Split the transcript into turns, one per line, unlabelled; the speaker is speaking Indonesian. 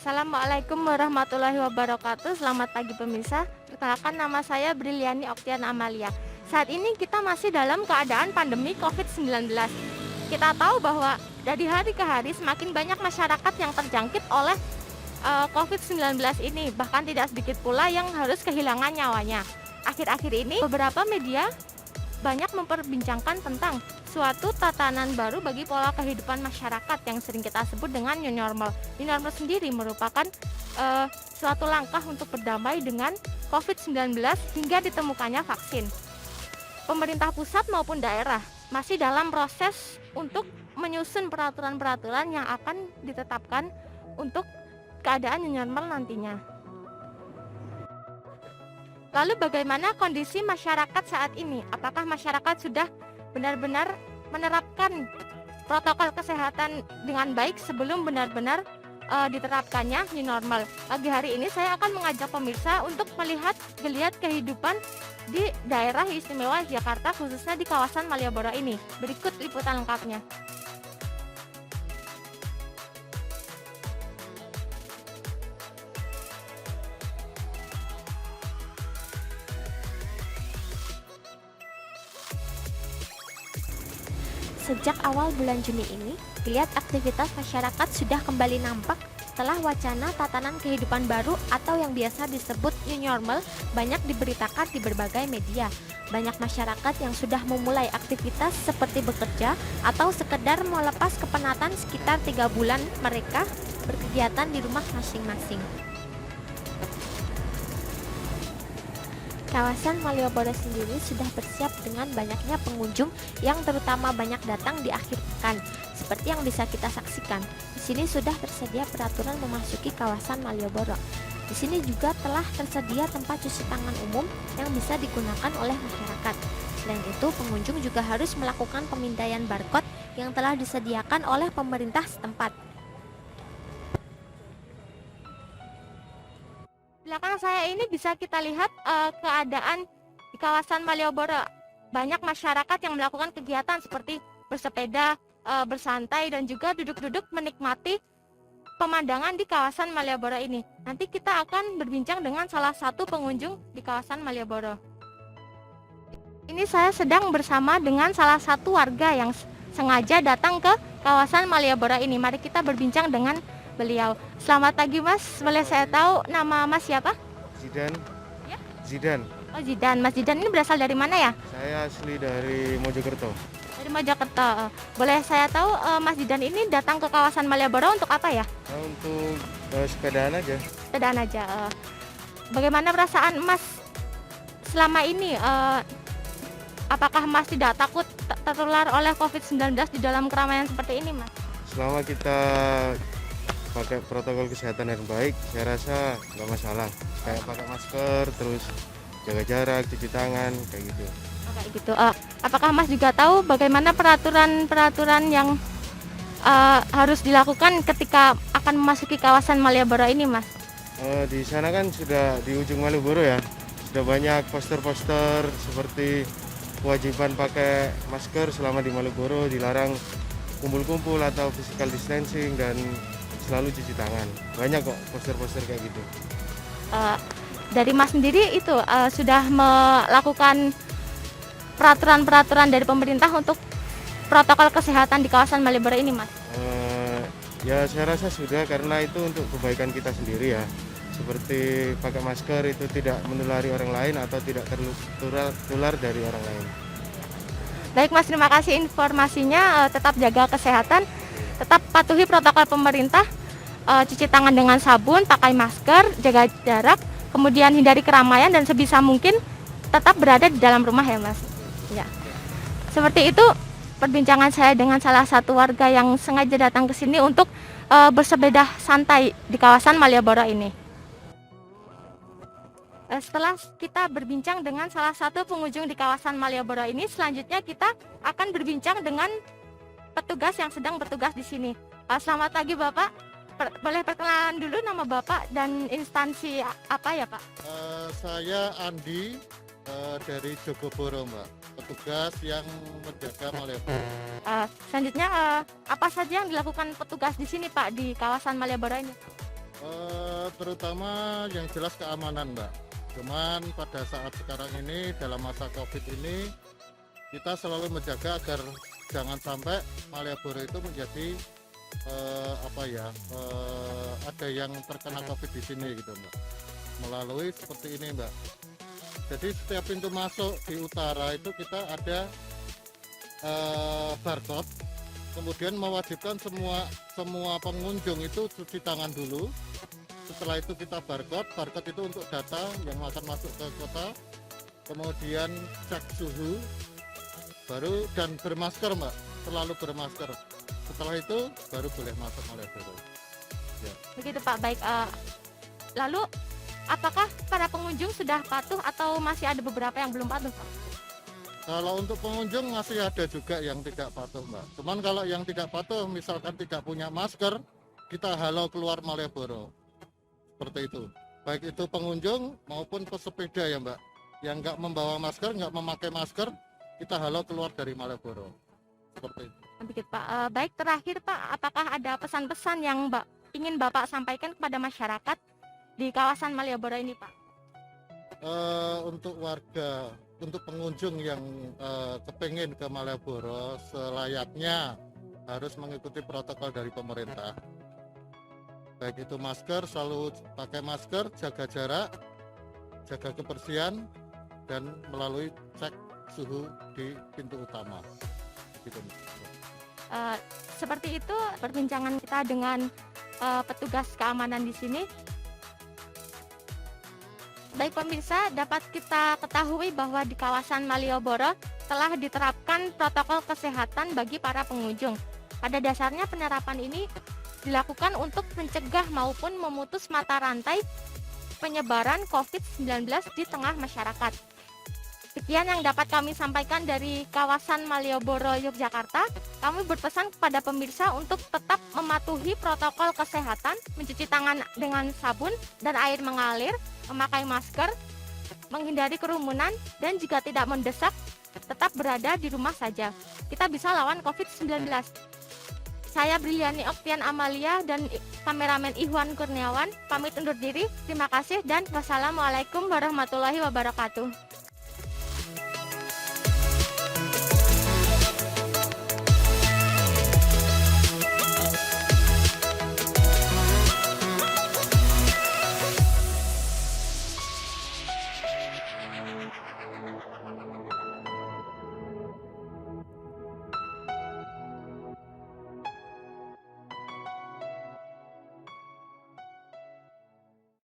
Assalamualaikum warahmatullahi wabarakatuh. Selamat pagi pemirsa. Perkenalkan, nama saya Briliani Oktiana Amalia. Saat ini kita masih dalam keadaan pandemi COVID-19. Kita tahu bahwa dari hari ke hari semakin banyak masyarakat yang terjangkit oleh COVID-19 ini. Bahkan tidak sedikit pula yang harus kehilangan nyawanya. Akhir-akhir ini beberapa media banyak memperbincangkan tentang suatu tatanan baru bagi pola kehidupan masyarakat yang sering kita sebut dengan new normal. New normal sendiri merupakan suatu langkah untuk berdamai dengan COVID-19 hingga ditemukannya vaksin. Pemerintah pusat maupun daerah masih dalam proses untuk menyusun peraturan-peraturan yang akan ditetapkan untuk keadaan new normal nantinya. Lalu bagaimana kondisi masyarakat saat ini? Apakah masyarakat sudah benar-benar menerapkan protokol kesehatan dengan baik sebelum benar-benar diterapkannya new normal? Pagi hari ini saya akan mengajak pemirsa untuk melihat geliat kehidupan di daerah istimewa Jakarta, khususnya di kawasan Malioboro ini. Berikut liputan lengkapnya.
Sejak awal bulan Juni ini, geliat aktivitas masyarakat sudah kembali nampak setelah wacana tatanan kehidupan baru atau yang biasa disebut new normal banyak diberitakan di berbagai media. Banyak masyarakat yang sudah memulai aktivitas seperti bekerja atau sekedar melepas kepenatan sekitar 3 bulan mereka berkegiatan di rumah masing-masing. Kawasan Malioboro sendiri sudah bersiap dengan banyaknya pengunjung yang terutama banyak datang di akhir pekan. Seperti yang bisa kita saksikan, di sini sudah tersedia peraturan memasuki kawasan Malioboro. Di sini juga telah tersedia tempat cuci tangan umum yang bisa digunakan oleh masyarakat. Selain itu, pengunjung juga harus melakukan pemindaian barcode yang telah disediakan oleh pemerintah setempat.
Belakang saya ini bisa kita lihat keadaan di kawasan Malioboro. Banyak masyarakat yang melakukan kegiatan seperti bersepeda, bersantai, dan juga duduk-duduk menikmati pemandangan di kawasan Malioboro ini. Nanti kita akan berbincang dengan salah satu pengunjung di kawasan Malioboro. Ini saya sedang bersama dengan salah satu warga yang sengaja datang ke kawasan Malioboro ini. Mari kita berbincang dengan beliau. Selamat pagi Mas, boleh saya tahu nama Mas siapa?
Zidan.
Ya?
Zidan.
Oh Zidan, Mas Zidan ini berasal dari mana ya?
Saya asli dari Mojokerto.
Dari Mojokerto. Boleh saya tahu Mas Zidan ini datang ke kawasan Malioboro untuk apa ya?
Untuk sepedaan aja.
Sepedaan aja. Bagaimana perasaan Mas selama ini? Apakah Mas tidak takut tertular oleh COVID-19 di dalam keramaian seperti ini, Mas?
Selama kita pakai protokol kesehatan yang baik, saya rasa nggak masalah. Kayak pakai masker, terus jaga jarak, cuci tangan, kayak gitu.
Kayak gitu. Apakah Mas juga tahu bagaimana peraturan-peraturan yang harus dilakukan ketika akan memasuki kawasan Malioboro ini, Mas?
Di sana kan sudah di ujung Malioboro ya, sudah banyak poster-poster seperti kewajiban pakai masker selama di Malioboro, dilarang kumpul-kumpul atau physical distancing, dan selalu cuci tangan. Banyak kok poster-poster kayak gitu.
Dari Mas sendiri itu sudah melakukan peraturan-peraturan dari pemerintah untuk protokol kesehatan di kawasan Malioboro ini, Mas?
Ya saya rasa sudah, karena itu untuk kebaikan kita sendiri ya. Seperti pakai masker itu tidak menulari orang lain atau tidak tertular dari orang lain.
Baik Mas, terima kasih informasinya. Tetap jaga kesehatan, tetap patuhi protokol pemerintah, cuci tangan dengan sabun, pakai masker, jaga jarak, kemudian hindari keramaian, dan sebisa mungkin tetap berada di dalam rumah ya Mas. Ya. Seperti itu perbincangan saya dengan salah satu warga yang sengaja datang ke sini untuk bersepeda santai di kawasan Malioboro ini. Setelah kita berbincang dengan salah satu pengunjung di kawasan Malioboro ini, selanjutnya kita akan berbincang dengan petugas yang sedang bertugas di sini. Selamat pagi Bapak, boleh perkenalan dulu nama Bapak dan instansi apa ya Pak?
Saya Andi dari Jogoboro, Mbak, petugas yang menjaga Malioboro.
Selanjutnya apa saja yang dilakukan petugas di sini Pak di kawasan Malioboro ini?
Terutama yang jelas keamanan, Mbak. Cuman pada saat sekarang ini dalam masa COVID ini kita selalu menjaga agar jangan sampai Malioboro itu menjadi ada yang terkena COVID di sini gitu, Mbak. Melalui seperti ini, Mbak. Jadi setiap pintu masuk di utara itu kita ada barcode, kemudian mewajibkan semua pengunjung itu cuci tangan dulu. Setelah itu kita barcode itu untuk data yang akan masuk ke kota, kemudian cek suhu, baru dan bermasker, Mbak, selalu bermasker. Setelah itu baru boleh masuk Malioboro.
Begitu Pak, baik. Lalu apakah para pengunjung sudah patuh atau masih ada beberapa yang belum patuh, Pak?
Kalau untuk pengunjung masih ada juga yang tidak patuh, Mbak. Cuman kalau yang tidak patuh misalkan tidak punya masker, kita halau keluar Malioboro. Seperti itu. Baik itu pengunjung maupun pesepeda ya, Mbak. Yang nggak membawa masker, nggak memakai masker, kita halau keluar dari Malioboro. Seperti itu.
Begitu Pak. Baik, terakhir Pak, apakah ada pesan-pesan yang ingin Bapak sampaikan kepada masyarakat di kawasan Malioboro ini, Pak?
Untuk warga, untuk pengunjung yang kepengen ke Malioboro, selayaknya harus mengikuti protokol dari pemerintah. Baik itu masker, selalu pakai masker, jaga jarak, jaga kebersihan, dan melalui cek suhu di pintu utama. Gitu.
Seperti itu perbincangan kita dengan petugas keamanan di sini. Baik pemirsa, dapat kita ketahui bahwa di kawasan Malioboro telah diterapkan protokol kesehatan bagi para pengunjung. Pada dasarnya penerapan ini dilakukan untuk mencegah maupun memutus mata rantai penyebaran COVID-19 di tengah masyarakat. Sekian yang dapat kami sampaikan dari kawasan Malioboro, Yogyakarta. Kami berpesan kepada pemirsa untuk tetap mematuhi protokol kesehatan, mencuci tangan dengan sabun dan air mengalir, memakai masker, menghindari kerumunan, dan jika tidak mendesak, tetap berada di rumah saja. Kita bisa lawan COVID-19. Saya Briliani Oktian Amalia dan kameramen Ihwan Kurniawan pamit undur diri. Terima kasih dan wassalamualaikum warahmatullahi wabarakatuh.